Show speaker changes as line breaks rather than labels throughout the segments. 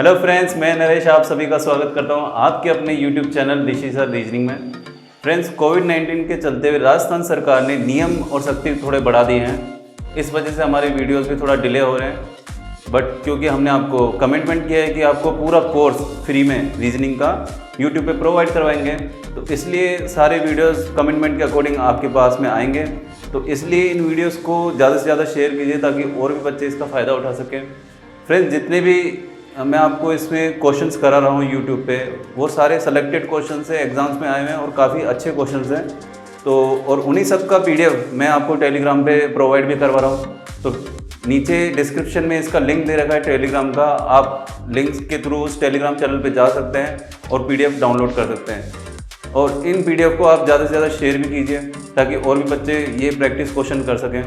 Hello friends, मैं नरेश आप सभी का स्वागत करता हूं आपके अपने यूट्यूब चैनल ऋषि सर रीजनिंग में। फ्रेंड्स, कोविड-19 के चलते हुए राजस्थान सरकार ने नियम और सख्ती थोड़े बढ़ा दिए हैं। इस वजह से हमारे वीडियोस भी थोड़ा डिले हो रहे हैं, बट क्योंकि हमने आपको कमिटमेंट किया है कि आपको पूरा कोर्स फ्री में रीजनिंग का यूट्यूब पे प्रोवाइड करवाएंगे, तो इसलिए सारे वीडियोस कमिटमेंट के अकॉर्डिंग आपके पास में आएंगे। तो इसलिए इन वीडियोस को ज़्यादा से ज़्यादा शेयर कीजिए ताकि और भी बच्चे इसका फ़ायदा उठा सकें। फ्रेंड्स, जितने भी मैं आपको इसमें क्वेश्चंस करा रहा हूँ यूट्यूब पे, वो सारे सेलेक्टेड क्वेश्चंस से एग्जाम्स में आए हुए हैं और काफ़ी अच्छे क्वेश्चंस हैं। तो और उन्हीं सब का पीडीएफ मैं आपको टेलीग्राम पे प्रोवाइड भी करवा रहा हूँ। तो नीचे डिस्क्रिप्शन में इसका लिंक दे रखा है टेलीग्राम का, आप लिंक्स के थ्रू उस टेलीग्राम चैनल पे जा सकते हैं और पीडीएफ डाउनलोड कर सकते हैं। और इन पीडीएफ को आप ज़्यादा से ज़्यादा शेयर भी कीजिए ताकि और भी बच्चे ये प्रैक्टिस क्वेश्चन कर सकें।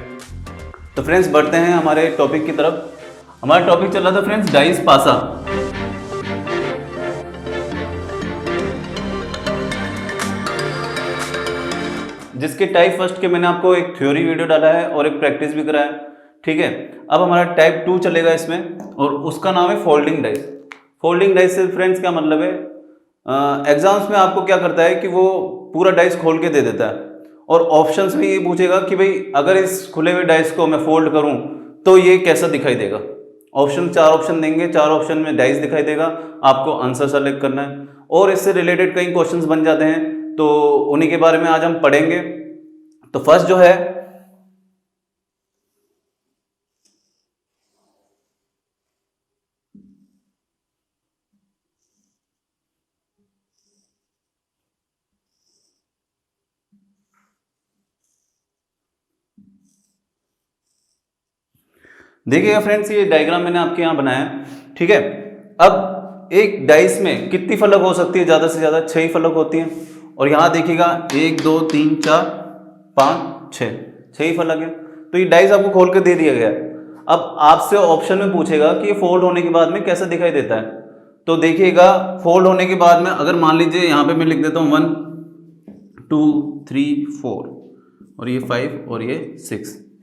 तो फ्रेंड्स, बढ़ते हैं हमारे टॉपिक की तरफ। हमारा टॉपिक चल रहा था फ्रेंड्स डाइस पासा। जिसके टाइप फर्स्ट के मैंने आपको एक थ्योरी वीडियो डाला है और एक प्रैक्टिस भी कराया, ठीक है। अब हमारा टाइप 2 चलेगा इसमें और उसका नाम है फोल्डिंग डाइस। फोल्डिंग डाइस से फ्रेंड्स क्या मतलब है, एग्जाम्स में आपको क्या करता है कि वो पूरा डाइस खोल के दे देता है और ऑप्शंस में ये पूछेगा कि भाई अगर इस खुले हुए डाइस को मैं फोल्ड करूं तो ये कैसा दिखाई देगा। ऑप्शन 4 ऑप्शन देंगे, 4 ऑप्शन में डाइस दिखाई देगा, आपको आंसर सेलेक्ट करना है। और इससे रिलेटेड कई क्वेश्चंस बन जाते हैं, तो उन्हीं के बारे में आज हम पढ़ेंगे। तो फर्स्ट जो है, देखिएगा फ्रेंड्स, ये डायग्राम मैंने आपके यहाँ बनाया है, ठीक है। अब एक डाइस में कितनी फलक हो सकती है? ज़्यादा से ज़्यादा 6 ही फलक होती हैं। और यहाँ देखिएगा 1 2 3 4 5 6 ही फलक है। तो ये डाइस आपको खोल के दे दिया गया है। अब आपसे ऑप्शन में पूछेगा कि ये फोल्ड होने के बाद में कैसा दिखाई देता है। तो देखिएगा, फोल्ड होने के बाद में अगर मान लीजिए यहाँ पे मैं लिख देता हूँ 1 2 3 4 और ये 5 और ये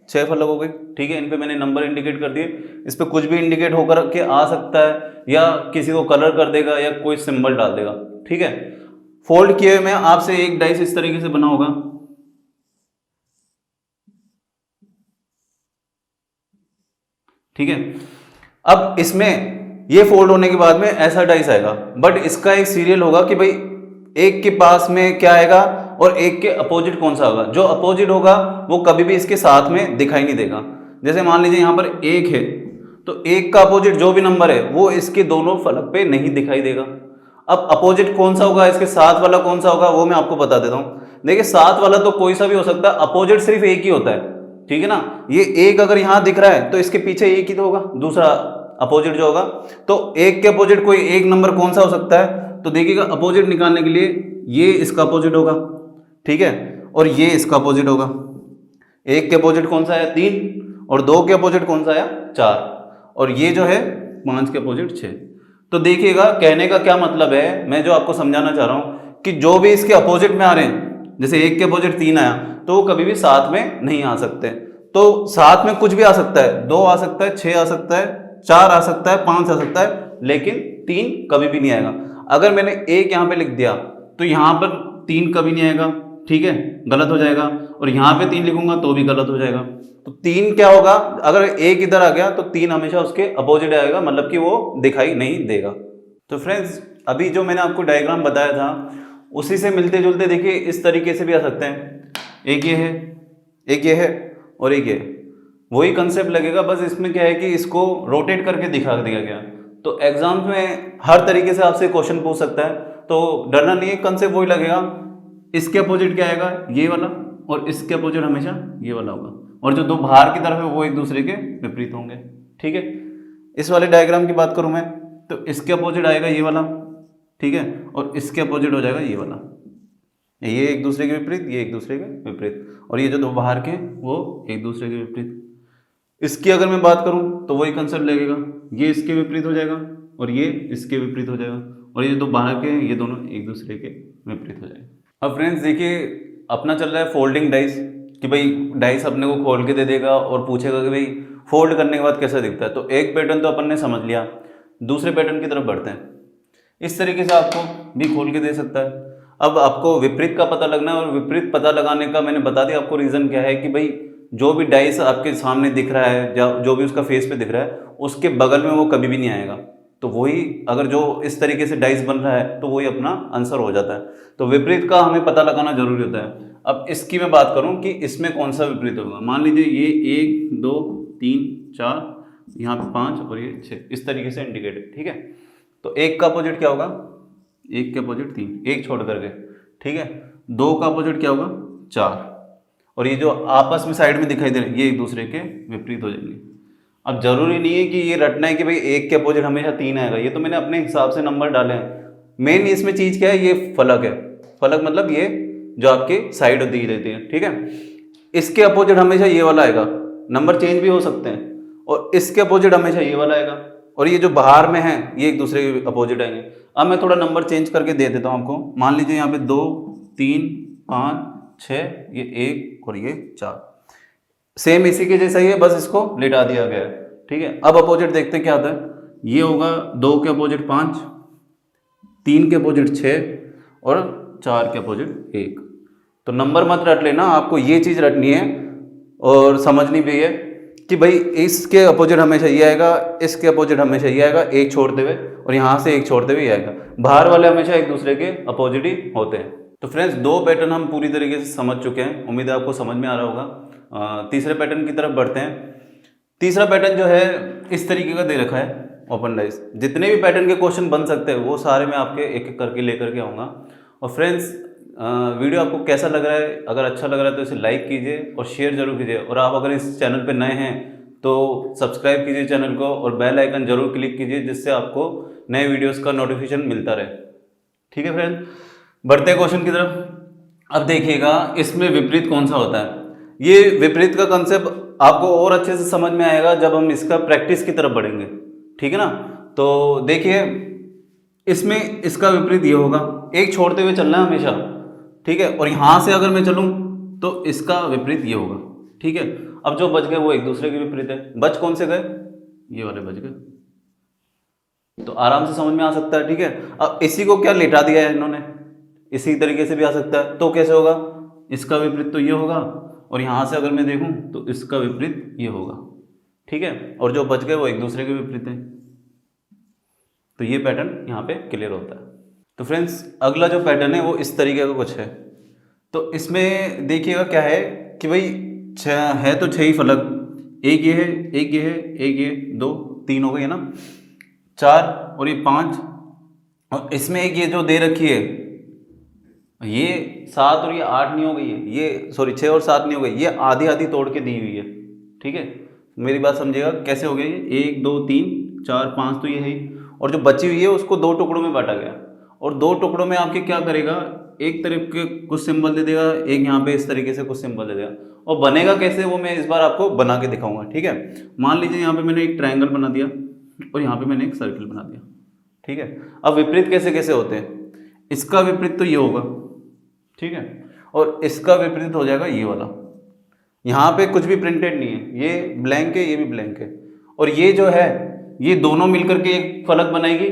6 फलक हो गए, ठीक है। इन पे मैंने नंबर इंडिकेट कर दिए। इस पे कुछ भी इंडिकेट होकर के आ सकता है या किसी को कलर कर देगा या कोई सिंबल डाल देगा, ठीक है। फोल्ड किए में आपसे एक डाइस इस तरीके से बना होगा, ठीक है। अब इसमें ये फोल्ड होने के बाद में ऐसा डाइस आएगा, बट इसका एक सीरियल होगा कि भाई एक के पास में क्या आएगा और एक के अपोजिट कौन सा होगा। जो अपोजिट होगा वो कभी भी इसके साथ में दिखाई नहीं देगा। जैसे मान लीजिए यहाँ पर 1 है, तो 1 का अपोजिट जो भी नंबर है वो इसके दोनों फलक पे नहीं दिखाई देगा। अब अपोजिट कौन सा होगा, इसके साथ वाला कौन सा होगा, वो मैं आपको बता देता हूँ। देखिए, साथ वाला तो कोई सा भी हो सकता है, अपोजिट सिर्फ एक ही होता है, ठीक है ना। ये 1 अगर यहाँ दिख रहा है तो इसके पीछे 1 ही तो होगा, दूसरा अपोजिट जो होगा। तो 1 के अपोजिट कोई एक नंबर कौन सा हो सकता है? तो देखिएगा, अपोजिट निकालने के लिए ये इसका अपोजिट होगा, ठीक है, और ये इसका अपोजिट होगा। 1 के अपोजिट कौन सा है? 3, और 2 के अपोजिट कौन सा है? 4, और ये जो है 5 के अपोजिट 6। तो देखिएगा, कहने का क्या मतलब है, मैं जो आपको समझाना चाह रहा हूं कि जो भी इसके अपोजिट में आ रहे हैं, जैसे 1 के अपोजिट 3 आया तो वो कभी भी साथ में नहीं आ सकते। तो साथ में कुछ भी आ सकता है, 2 आ सकता है, 6 आ सकता है, 4 आ सकता है, 5 आ सकता है, लेकिन 3 कभी भी नहीं आएगा। अगर मैंने 1 यहाँ पे लिख दिया तो यहाँ पर 3 कभी नहीं आएगा, ठीक है, गलत हो जाएगा। और यहाँ पे 3 लिखूंगा तो भी गलत हो जाएगा। तो 3 क्या होगा, अगर 1 इधर आ गया तो 3 हमेशा उसके अपोजिट आएगा, मतलब कि वो दिखाई नहीं देगा। तो फ्रेंड्स, अभी जो मैंने आपको डायग्राम बताया था उसी से मिलते जुलते देखिए इस तरीके से भी आ सकते हैं। एक ये है, एक ये है और एक ये, वही कंसेप्ट लगेगा, बस इसमें क्या है कि इसको रोटेट करके दिखा दिया गया। तो एग्जाम में हर तरीके से आपसे क्वेश्चन पूछ सकता है, तो डरना नहीं है, कंसेप्ट वही लगेगा। इसके अपोजिट क्या आएगा? ये वाला, और इसके अपोजिट हमेशा ये वाला होगा, और जो दो बाहर की तरफ है वो एक दूसरे के विपरीत होंगे, ठीक है। इस वाले डायग्राम की बात करूं मैं, तो इसके अपोजिट आएगा ये वाला, ठीक है, और इसके अपोजिट हो जाएगा ये वाला। ये एक दूसरे के विपरीत, ये एक दूसरे के विपरीत, और ये जो दो बाहर के वो एक दूसरे के विपरीत। इसकी अगर मैं बात करूं तो वही कंसेप्ट लगेगा, ये इसके विपरीत हो जाएगा और ये इसके विपरीत हो जाएगा, और ये दो बाहर के ये दोनों एक दूसरे के विपरीत हो जाएगा। अब फ्रेंड्स देखिए, अपना चल रहा है फोल्डिंग डाइस, कि भाई डाइस अपने को खोल के दे देगा और पूछेगा कि भाई फोल्ड करने के बाद कैसा दिखता है। तो एक पैटर्न तो अपन ने समझ लिया, दूसरे पैटर्न की तरफ बढ़ते हैं। इस तरीके से आपको भी खोल के दे सकता है। अब आपको विपरीत का पता लगना है, और विपरीत पता लगाने का मैंने बता दिया आपको रीज़न क्या है कि भाई जो भी डाइस आपके सामने दिख रहा है, जो भी उसका फेस पे दिख रहा है, उसके बगल में वो कभी भी नहीं आएगा। तो वही अगर जो इस तरीके से डाइस बन रहा है तो वही अपना आंसर हो जाता है। तो विपरीत का हमें पता लगाना जरूरी होता है। अब इसकी मैं बात करूं कि इसमें कौन सा विपरीत होगा। मान लीजिए ये 1 2 3 4, यहाँ पे 5 और ये 6, इस तरीके से इंडिकेटेड, ठीक है। तो 1 का अपोजिट क्या होगा, 1 के अपोजिट 3, 1 छोड़ करके, ठीक है। 2 का अपोजिट क्या होगा, 4, और ये जो आपस में साइड में दिखाई दे रहे हैं ये एक दूसरे के विपरीत हो जाएंगे। अब जरूरी नहीं है कि ये रटना है कि भाई 1 के अपोजिट हमेशा 3 आएगा, ये तो मैंने अपने हिसाब से नंबर डाले हैं। मेन इसमें चीज क्या है, ये फलक है। फलक मतलब ये जो आपकी साइड दी रहती है, ठीक है। इसके अपोजिट हमेशा ये वाला आएगा, नंबर चेंज भी हो सकते हैं, और इसके अपोजिट हमेशा ये वाला आएगा, और ये जो बाहर में है ये एक दूसरे के अपोजिट आएंगे। अब मैं थोड़ा नंबर चेंज करके दे देता हूँ आपको। मान लीजिए यहाँ पे 2 3 5 6, ये 1 और ये 4, सेम इसी के जैसा ही है, बस इसको लिटा दिया गया है, ठीक है। अब अपोजिट देखते हैं क्या आता है। ये होगा 2 के अपोजिट 5, 3 के अपोजिट 6 और 4 के अपोजिट 1। तो नंबर मत रट लेना, आपको ये चीज़ रटनी है और समझनी भी है कि भाई इसके अपोजिट हमेशा ये आएगा, इसके अपोजिट हमेशा ये आएगा, एक छोड़ते हुए, और यहाँ से एक छोड़ते हुए ये आएगा। बाहर वाले हमेशा एक दूसरे के अपोजिट ही होते हैं। तो फ्रेंड्स, 2 पैटर्न हम पूरी तरीके से समझ चुके हैं, उम्मीद है आपको समझ में आ रहा होगा। तीसरे पैटर्न की तरफ बढ़ते हैं। तीसरा पैटर्न जो है इस तरीके का दे रखा है, ओपन डाइस। जितने भी पैटर्न के क्वेश्चन बन सकते हैं वो सारे मैं आपके एक एक करके लेकर के आऊँगा। और फ्रेंड्स, वीडियो आपको कैसा लग रहा है, अगर अच्छा लग रहा है तो इसे लाइक कीजिए और शेयर जरूर कीजिए, और आप अगर इस चैनल पर नए हैं तो सब्सक्राइब कीजिए चैनल को और बेल आइकन जरूर क्लिक कीजिए, जिससे आपको नए वीडियोस का नोटिफिकेशन मिलता रहे, ठीक है फ्रेंड। बढ़ते हैं क्वेश्चन की तरफ। अब देखिएगा इसमें विपरीत कौन सा होता है। ये विपरीत का कंसेप्ट आपको और अच्छे से समझ में आएगा जब हम इसका प्रैक्टिस की तरफ बढ़ेंगे, ठीक है ना। तो देखिए इसमें इसका विपरीत ये होगा, एक छोड़ते हुए चलना है हमेशा, ठीक है। और यहाँ से अगर मैं चलूँ तो इसका विपरीत ये होगा, ठीक है। अब जो बच गए वो एक दूसरे के विपरीत है। बच कौन से गए, ये वाले बच गए। तो आराम से समझ में आ सकता है, ठीक है। अब इसी को क्या लेटा दिया है इन्होंने, इसी तरीके से भी आ सकता है। तो कैसे होगा, इसका विपरीत तो ये होगा, और यहाँ से अगर मैं देखूँ तो इसका विपरीत ये होगा, ठीक है। और जो बच गए वो एक दूसरे के विपरीत है। तो ये पैटर्न यहाँ पे क्लियर होता है। तो फ्रेंड्स, अगला जो पैटर्न है वो इस तरीके का कुछ है। तो इसमें देखिएगा क्या है कि भाई है तो 6 ही फलक, एक ये है, एक ये है, एक ये, 2 3 हो गई है ना, 4 और ये 5, और इसमें एक ये जो दे रखी है ये 7 और ये 8 नहीं हो गई है, ये सॉरी 6 और 7 नहीं हो गई, ये आधी आधी तोड़ के दी हुई है, ठीक है। मेरी बात समझिएगा कैसे हो गया ये, 1 2 3 4 5 तो ये है ही, और जो बची हुई है उसको 2 टुकड़ों में बांटा गया, और 2 टुकड़ों में आपके क्या करेगा, एक तरफ के कुछ सिंबल दे देगा, एक यहाँ पे इस तरीके से कुछ सिंबल दे देगा। और बनेगा कैसे वो मैं इस बार आपको बना के दिखाऊंगा, ठीक है। मान लीजिए यहाँ पे मैंने एक ट्रायंगल बना दिया और यहाँ पे मैंने एक सर्किल बना दिया, ठीक है। अब विपरीत कैसे कैसे होते हैं, इसका विपरीत तो ये होगा, ठीक है, और इसका विपरीत हो जाएगा ये वाला। यहाँ पे कुछ भी प्रिंटेड नहीं है, ये ब्लैंक है, ये भी ब्लैंक है, और ये जो है ये दोनों मिलकर के एक फलक बनाएगी,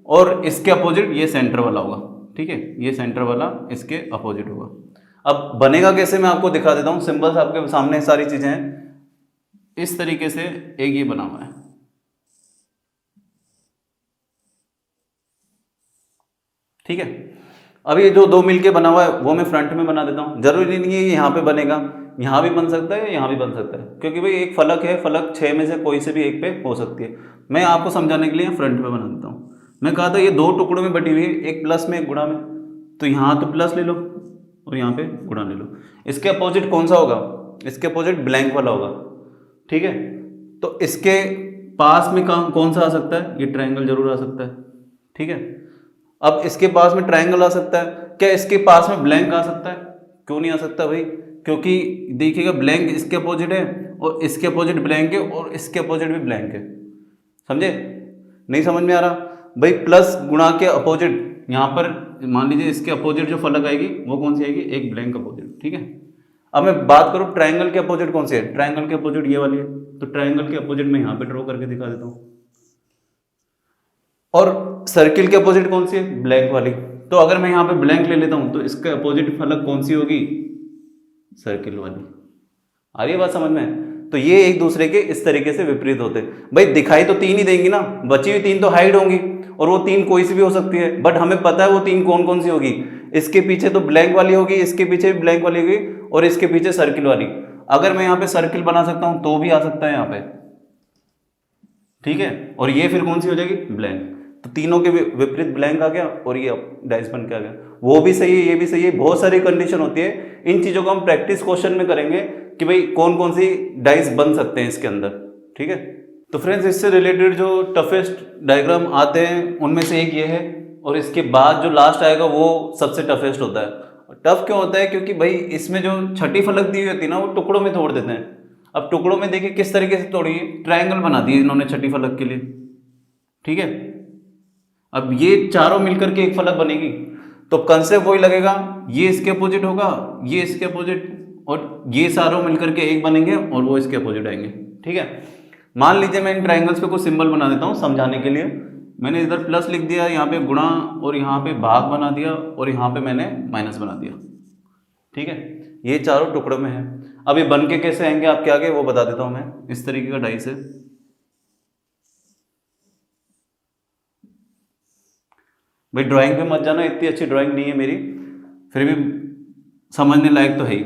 और इसके अपोजिट ये सेंटर वाला होगा, ठीक है। ये सेंटर वाला इसके अपोजिट होगा। अब बनेगा कैसे मैं आपको दिखा देता हूँ, सिंबल्स आपके सामने सारी चीजें हैं। इस तरीके से एक ये बना हुआ है, ठीक है। अब ये जो 2 मिलके बना हुआ है वो मैं फ्रंट में बना देता हूँ। जरूरी नहीं है ये यहाँ पे बनेगा, यहाँ भी बन सकता है, यहाँ भी बन सकता है, क्योंकि भाई एक फलक है, फलक 6 में से कोई से भी एक पे हो सकती है। मैं आपको समझाने के लिए फ्रंट में बना देता हूँ। मैं कहा था ये 2 टुकड़ों में बटी हुई है, एक प्लस में एक गुणा में, तो यहाँ तो प्लस ले लो और यहाँ पे गुणा ले लो। इसके अपोजिट कौन सा होगा, इसके अपोजिट ब्लैंक वाला होगा, ठीक है। तो इसके पास में कौन सा आ सकता है, ये ट्रायंगल जरूर आ सकता है, ठीक है। अब इसके पास में ट्रायंगल आ सकता है, क्या इसके पास में ब्लैंक आ सकता है, क्यों नहीं आ सकता भाई, क्योंकि देखिएगा ब्लैंक इसके अपोजिट है, और इसके अपोजिट ब्लैंक है, और इसके अपोजिट भी ब्लैंक है। समझे, नहीं समझ में आ रहा भाई। प्लस गुणा के अपोजिट, यहाँ पर मान लीजिए इसके अपोजिट जो फलक आएगी वो कौन सी आएगी, एक ब्लैंक अपोजिट, ठीक है। अब मैं बात करूँ ट्रायंगल के अपोजिट कौन सी है, ट्रायंगल के अपोजिट ये वाली है। तो ट्रायंगल के अपोजिट मैं यहाँ पे ड्रॉ करके दिखा देता हूँ। और सर्किल के अपोजिट कौन सी है? ब्लैंक वाली। तो अगर मैं यहाँ पे ब्लैंक ले लेता हूँ तो इसके अपोजिट फलक कौन सी होगी? सर्किल वाली। आ रही है बात समझ में? तो ये एक दूसरे के इस तरीके से विपरीत होते हैं। भाई दिखाई तो तीन ही देंगी ना, बची हुई तीन तो हाइड होंगी, और वो तीन कोई सी भी हो सकती है, बट हमें पता है वो तीन कौन कौन सी होगी। इसके पीछे तो ब्लैंक वाली होगी, इसके पीछे भी ब्लैंक वाली होगी, और इसके पीछे सर्किल वाली। अगर मैं यहाँ पे सर्किल बना सकता हूं तो भी आ सकता है यहाँ पे, ठीक है। और ये फिर कौन सी हो जाएगी? ब्लैंक। तो तीनों के विपरीत ब्लैंक आ गया और ये डाइस बन के आ गया। वो भी सही है, ये भी सही है, बहुत सारी कंडीशन होती है। इन चीजों को हम प्रैक्टिस क्वेश्चन में करेंगे कि भाई कौन कौन सी डाइस बन सकते हैं इसके अंदर, ठीक है। तो फ्रेंड्स इससे रिलेटेड जो टफेस्ट डायग्राम आते हैं उनमें से एक ये है, और इसके बाद जो लास्ट आएगा वो सबसे टफेस्ट होता है। टफ क्यों होता है? क्योंकि भाई इसमें जो छठी फलक दी हुई होती है ना, वो टुकड़ों में तोड़ देते हैं। अब टुकड़ों में देखिए किस तरीके से तोड़ी है, ट्रायंगल बना दिए इन्होंने छठी फलक के लिए, ठीक है। अब ये चारों मिलकर के एक फलक बनेगी, तो कंसेप्ट वही लगेगा, ये इसके अपोजिट होगा, ये इसके अपोजिट, और ये सारों मिलकर के एक बनेंगे और वो इसके अपोजिट आएंगे, ठीक है। मान लीजिए मैं इन ट्रायंगल्स पे कुछ सिंबल बना देता हूँ समझाने के लिए। मैंने इधर प्लस लिख दिया, यहाँ पे गुणा, और यहाँ पे भाग बना दिया, और यहाँ पे मैंने माइनस बना दिया, ठीक है। ये चारों टुकड़ों में है। अब ये बन के कैसे आएंगे आपके आगे वो बता देता हूँ मैं। इस तरीके का डाइस है, भाई ड्राइंग पे मत जाना, इतनी अच्छी ड्राइंग नहीं है मेरी, फिर भी समझने लायक तो है ही।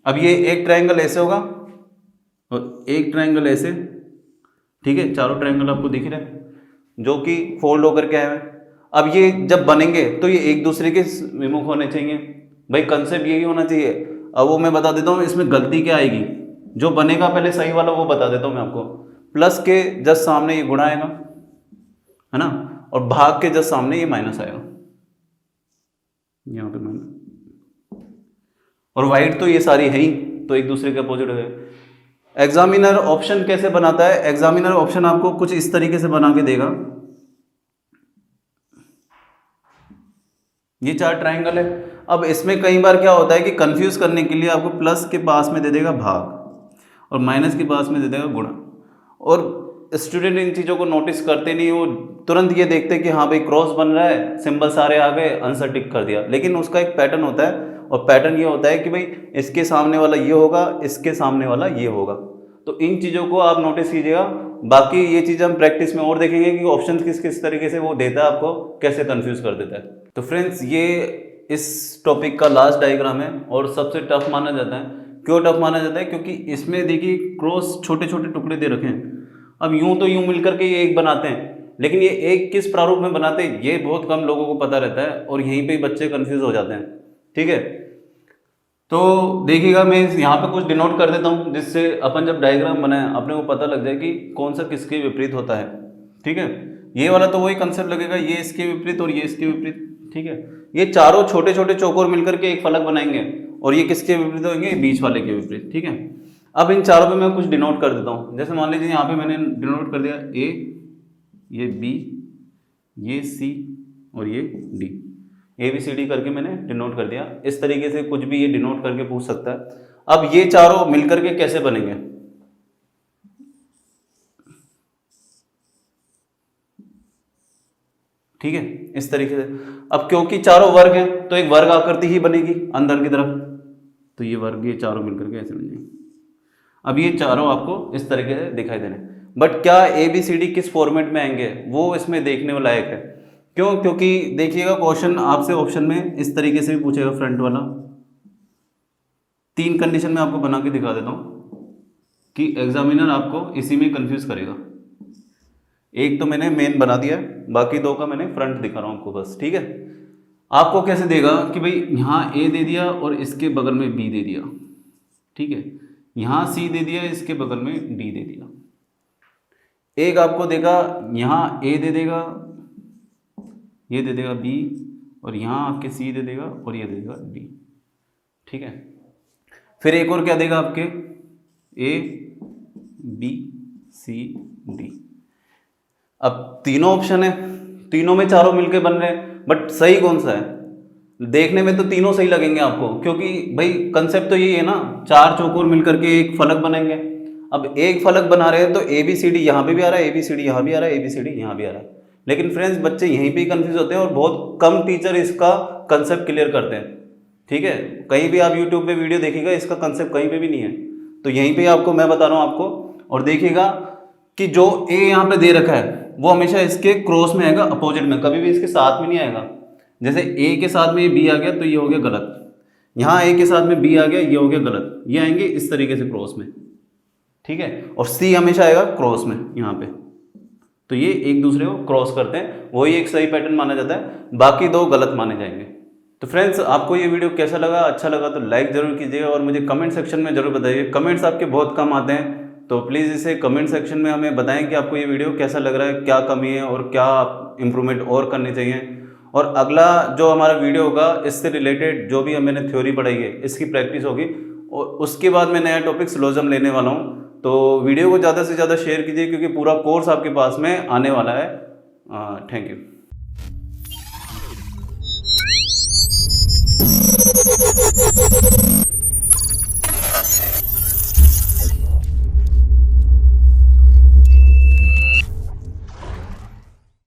अब ये एक ट्रायंगल ऐसे होगा और एक ट्रायंगल ऐसे, ठीक है। चारों ट्रायंगल आपको दिख रहे हैं जो कि फोल्ड होकर के आए हैं। अब ये जब बनेंगे तो ये एक दूसरे के विमुख होने चाहिए, भाई कंसेप्ट यही होना चाहिए। अब वो मैं बता देता हूँ इसमें गलती क्या आएगी। जो बनेगा पहले सही वाला वो बता देता हूँ मैं आपको। प्लस के जस्ट सामने ये गुणा आएगा, है ना, और भाग के जस्ट सामने ये माइनस आएगा, यहाँ पे माइनस। और वाइट तो ये सारी है ही, तो एक दूसरे के अपोजिट है। एग्जामिनर ऑप्शन कैसे बनाता है? एग्जामिनर ऑप्शन आपको कुछ इस तरीके से बना के देगा। ये चार ट्रायंगल है। अब इसमें कई बार क्या होता है कि कंफ्यूज करने के लिए आपको प्लस के पास में दे देगा भाग और माइनस के पास में दे देगा गुणा। और स्टूडेंट इन चीज़ों को नोटिस करते नहीं, वो तुरंत ये देखते कि हाँ भाई क्रॉस बन रहा है, सिंबल सारे आ गए, आंसर टिक कर दिया। लेकिन उसका एक पैटर्न होता है, और पैटर्न ये होता है कि भाई इसके सामने वाला ये होगा, इसके सामने वाला ये होगा। तो इन चीज़ों को आप नोटिस कीजिएगा। बाकी ये चीज़ हम प्रैक्टिस में और देखेंगे कि ऑप्शन किस किस तरीके से वो देता है, आपको कैसे कंफ्यूज कर देता है। तो फ्रेंड्स ये इस टॉपिक का लास्ट डायग्राम है और सबसे टफ माना जाता है। क्यों टफ माना जाता है? क्योंकि इसमें देखिए क्रॉस छोटे छोटे टुकड़े दे रखे हैं। अब यूं तो यूं मिलकर के ये एक बनाते हैं, लेकिन ये एक किस प्रारूप में बनाते हैं ये बहुत कम लोगों को पता रहता है, और यहीं पे बच्चे कंफ्यूज हो जाते हैं, ठीक है। तो देखिएगा मैं यहाँ पे कुछ डिनोट कर देता हूँ, जिससे अपन जब डायग्राम बनाए अपने को पता लग जाए कि कौन सा किसके विपरीत होता है, ठीक है। ये वाला तो वही कंसेप्ट लगेगा, ये इसके विपरीत और ये इसके विपरीत, ठीक है। ये चारों छोटे छोटे चौकोर मिलकर के एक फलक बनाएंगे, और ये किसके विपरीत होंगे? बीच वाले के विपरीत, ठीक है। अब इन चारों पे मैं कुछ डिनोट कर देता हूँ। जैसे मान लीजिए यहाँ पे मैंने डिनोट कर दिया ए, ये बी, ये सी और ये डी। ABCD करके मैंने डिनोट कर दिया। इस तरीके से कुछ भी ये डिनोट करके पूछ सकता है। अब ये चारों मिलकर के कैसे बनेंगे? ठीक है, इस तरीके से। अब क्योंकि चारों वर्ग हैं तो एक वर्ग आकृति ही बनेगी अंदर की तरफ, तो ये वर्ग ये चारों मिलकर के ऐसे बन जाएंगे। अब ये चारों आपको इस तरीके से दिखाई दे रहे हैं, बट क्या ABCD किस फॉर्मेट में आएंगे वो इसमें देखने वाला लायक है। क्यों? क्योंकि देखिएगा क्वेश्चन आपसे ऑप्शन में इस तरीके से भी पूछेगा, फ्रंट वाला। तीन कंडीशन में आपको बना के दिखा देता हूं कि एग्जामिनर आपको इसी में कंफ्यूज करेगा। एक तो मैंने मेन बना दिया, बाकी दो का मैंने फ्रंट दिखा रहा हूं आपको बस, ठीक है। आपको कैसे देगा कि भाई यहाँ A दे दिया और इसके बगल में B दे दिया, ठीक है। यहाँ C दे दिया, इसके बगल में D दे दिया। एक आपको देगा यहाँ A दे देगा, ये दे देगा B, और यहाँ आपके C दे देगा और ये दे देगा D, ठीक है। फिर एक और क्या देगा आपके A B C D। अब तीनों ऑप्शन है, तीनों में चारों मिलके बन रहे हैं, बट सही कौन सा है? देखने में तो तीनों सही लगेंगे आपको, क्योंकि भाई कंसेप्ट तो यही है ना, चार चौकोर मिलकर के एक फलक बनेंगे। अब एक फलक बना रहे हैं तो ABCD यहाँ पे भी आ रहा है, ABCD यहाँ भी आ रहा है, ABCD यहाँ भी आ रहा है, लेकिन फ्रेंड्स बच्चे यहीं पे ही कंफ्यूज होते हैं और बहुत कम टीचर इसका कंसेप्ट क्लियर करते हैं। ठीक है, कहीं भी आप यूट्यूब पे वीडियो देखिएगा इसका कंसेप्ट कहीं पे भी नहीं है, तो यहीं पे आपको मैं बता रहा हूँ आपको। और देखिएगा कि जो ए यहाँ पे दे रखा है वो हमेशा इसके क्रॉस में आएगा, अपोजिट में, कभी भी इसके साथ में नहीं आएगा। जैसे ए के साथ में ये बी आ गया तो ये हो गया गलत, यहाँ ए के साथ में बी आ गया ये हो गया गलत, ये आएंगे इस तरीके से क्रॉस में। ठीक है, और सी हमेशा आएगा क्रॉस में यहाँ पे, तो ये एक दूसरे को क्रॉस करते हैं, वही एक सही पैटर्न माना जाता है, बाकी दो गलत माने जाएंगे। तो फ्रेंड्स आपको ये वीडियो कैसा लगा, अच्छा लगा तो लाइक जरूर कीजिएगा और मुझे कमेंट सेक्शन में जरूर बताइए। कमेंट्स आपके बहुत कम आते हैं, तो प्लीज़ इसे कमेंट सेक्शन में हमें बताएं कि आपको ये वीडियो कैसा लग रहा है, क्या कमी है और क्या इंप्रूवमेंट और करनी चाहिए। और अगला जो हमारा वीडियो होगा इससे रिलेटेड जो भी मैंने थ्योरी पढ़ाई है इसकी प्रैक्टिस होगी, और उसके बाद मैं नया टॉपिक सिलोजिज्म लेने वाला हूँ। तो वीडियो को ज़्यादा से ज़्यादा शेयर कीजिए क्योंकि पूरा कोर्स आपके पास में आने वाला है। Thank you.